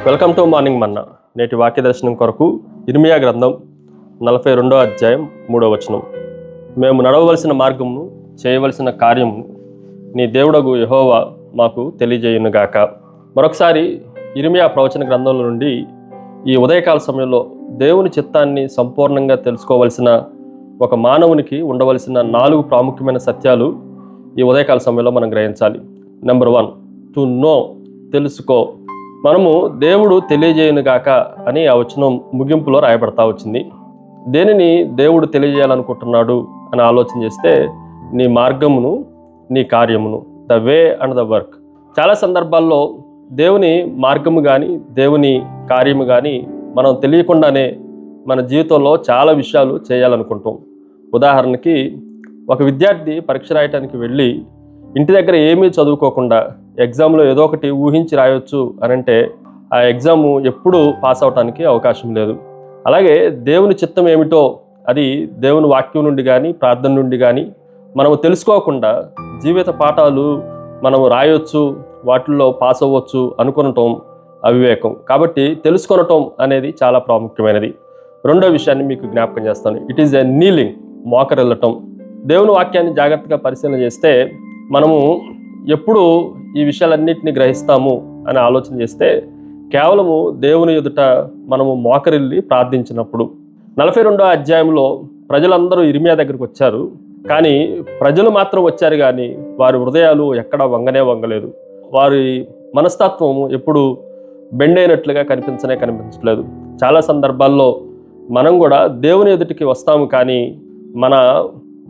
Welcome to morning మన్నా. నేటి వాక్య దర్శనం కొరకు ఇర్మియా గ్రంథం 42వ అధ్యాయం 3వ వచనం. మేము నడవవలసిన మార్గమును చేయవలసిన కార్యమును నీ దేవుడగు యెహోవా మాకు తెలియజేయునుగాక. మరొకసారి ఇర్మియా ప్రవచన గ్రంథంలో నుండి ఈ ఉదయకాల సమయంలో దేవుని చిత్తాన్ని సంపూర్ణంగా తెలుసుకోవలసిన ఒక మానవునికి ఉండవలసిన 4 ప్రాముఖ్యమైన సత్యాలు ఈ ఉదయకాల సమయంలో మనం గ్రహించాలి. నెంబర్ 1, టు నో, తెలుసుకో. మనము దేవుడు తెలియజేయునుగాక అని ఆ వచనం ముగింపులో రాయబడతా వచ్చింది. దేనిని దేవుడు తెలియజేయాలనుకుంటున్నాడు అని ఆలోచన చేస్తే నీ మార్గమును, నీ కార్యమును, the way and the work. చాలా సందర్భాల్లో దేవుని మార్గము కానీ దేవుని కార్యము కానీ మనం తెలియకుండానే మన జీవితంలో చాలా విషయాలు చేయాలనుకుంటాం. ఉదాహరణకి ఒక విద్యార్థి పరీక్ష రాయటానికి వెళ్ళి ఇంటి దగ్గర ఏమీ చదువుకోకుండా ఎగ్జామ్లో ఏదో ఒకటి ఊహించి రాయొచ్చు అని అంటే ఆ ఎగ్జాము ఎప్పుడు పాస్ అవటానికి అవకాశం లేదు. అలాగే దేవుని చిత్తం ఏమిటో అది దేవుని వాక్యం నుండి కానీ ప్రార్థన నుండి కానీ మనము తెలుసుకోకుండా జీవిత పాఠాలు మనము రాయొచ్చు, వాటిల్లో పాస్ అవ్వచ్చు అనుకొనటం అవివేకం. కాబట్టి తెలుసుకొనటం అనేది చాలా ప్రాముఖ్యమైనది. రెండో విషయాన్ని మీకు జ్ఞాపకం చేస్తాను. ఇట్ ఈజ్ ఎ నీలింగ్, మోకరిల్లటం. దేవుని వాక్యాన్ని జాగ్రత్తగా పరిశీలన చేస్తే మనము ఎప్పుడు ఈ విషయాలన్నింటినీ గ్రహిస్తాము అని ఆలోచన చేస్తే కేవలము దేవుని ఎదుట మనము మోకరిల్లి ప్రార్థించినప్పుడు. 42వ అధ్యాయంలో ప్రజలందరూ ఇర్మియా దగ్గరికి వచ్చారు, కానీ ప్రజలు మాత్రం వచ్చారు కానీ వారి హృదయాలు ఎక్కడా వంగలేదు. వారి మనస్తత్వము ఎప్పుడు బెండైనట్లుగా కనిపించట్లేదు. చాలా సందర్భాల్లో మనం కూడా దేవుని ఎదుటికి వస్తాము, కానీ మన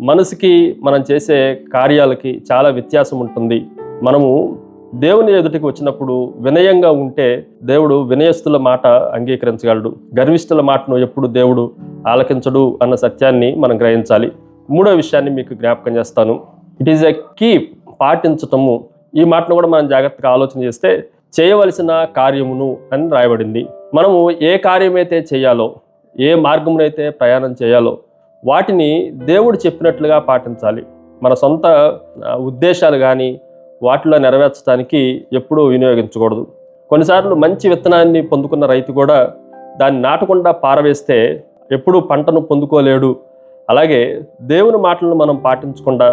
మనసుకి మనం చేసే కార్యాలకి చాలా వ్యత్యాసం ఉంటుంది. మనము దేవుని ఎదుటికి వచ్చినప్పుడు వినయంగా ఉంటే దేవుడు వినయస్తుల మాట అంగీకరించగలడు. గర్విష్ఠుల మాటను ఎప్పుడు దేవుడు ఆలకించడు అన్న సత్యాన్ని మనం గ్రహించాలి. మూడో విషయాన్ని మీకు జ్ఞాపకం చేస్తాను. ఇట్ ఈజ్ ఎ కీప్, పాటించటము. ఈ మాటను కూడా మనం జాగ్రత్తగా ఆలోచన చేస్తే చేయవలసిన కార్యమును అని రాయబడింది. మనము ఏ కార్యమైతే చేయాలో, ఏ మార్గమునైతే ప్రయాణం చేయాలో వాటిని దేవుడు చెప్పినట్లుగా పాటించాలి. మన సొంత ఉద్దేశాలు కానీ వాటిలో నెరవేర్చడానికి ఎప్పుడూ వినియోగించకూడదు. కొన్నిసార్లు మంచి విత్తనాన్ని పొందుకున్న రైతు కూడా దాన్ని నాటకుండా పారవేస్తే ఎప్పుడూ పంటను పొందుకోలేడు. అలాగే దేవుని మాటలను మనం పాటించకుండా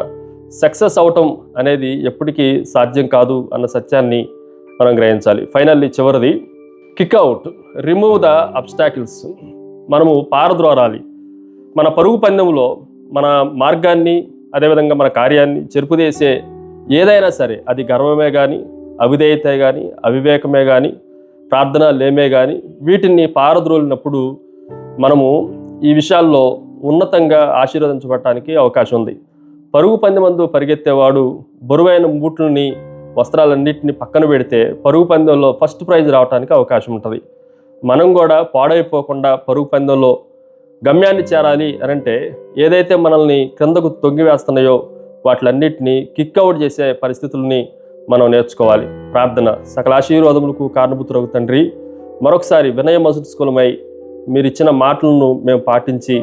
సక్సెస్ అవటం అనేది ఎప్పటికీ సాధ్యం కాదు అన్న సత్యాన్ని మనం గ్రహించాలి. ఫైనల్లీ చివరిది, kick out, remove the obstacles. మనము పారద్రోరాలి. మన పరుగు పందెంలో మన మార్గాన్ని, అదేవిధంగా మన కార్యాన్ని చెరుపుదేసే ఏదైనా సరే, అది గర్వమే కానీ, అవిధేయత కానీ, అవివేకమే కానీ, ప్రార్థన లేమే కానీ, వీటిని పారద్రోలినప్పుడు మనము ఈ విషయాల్లో ఉన్నతంగా ఆశీర్వదించబడటానికి అవకాశం ఉంది. పరుగు పందెమందు పరిగెత్తేవాడు బరువైన బూట్లని, వస్త్రాలన్నింటినీ పక్కన పెడితే పరుగు పందెంలో ఫస్ట్ ప్రైజ్ రావడానికి అవకాశం ఉంటుంది. మనం కూడా పాడైపోకుండా పరుగు పందెంలో గమ్యాన్ని చేరాలి అనంటే ఏదైతే మనల్ని క్రిందకు తొంగివేస్తున్నాయో వాటిలన్నింటినీ కిక్అవుట్ చేసే పరిస్థితుల్ని మనం నేర్చుకోవాలి. ప్రార్థన. సకల ఆశీర్వాదములకు కారణభూతులకు తండ్రి, మరొకసారి వినయమసుస్కులమై మీరు ఇచ్చిన మాటలను మేము పాటించి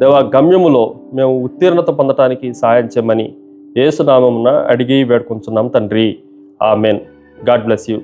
దేవా గమ్యములో మేము ఉత్తీర్ణత పొందటానికి సహాయం చేయమని యేసు నామమున అడిగి వేడుకొంచున్నాం తండ్రి. ఆమెన్. God bless you.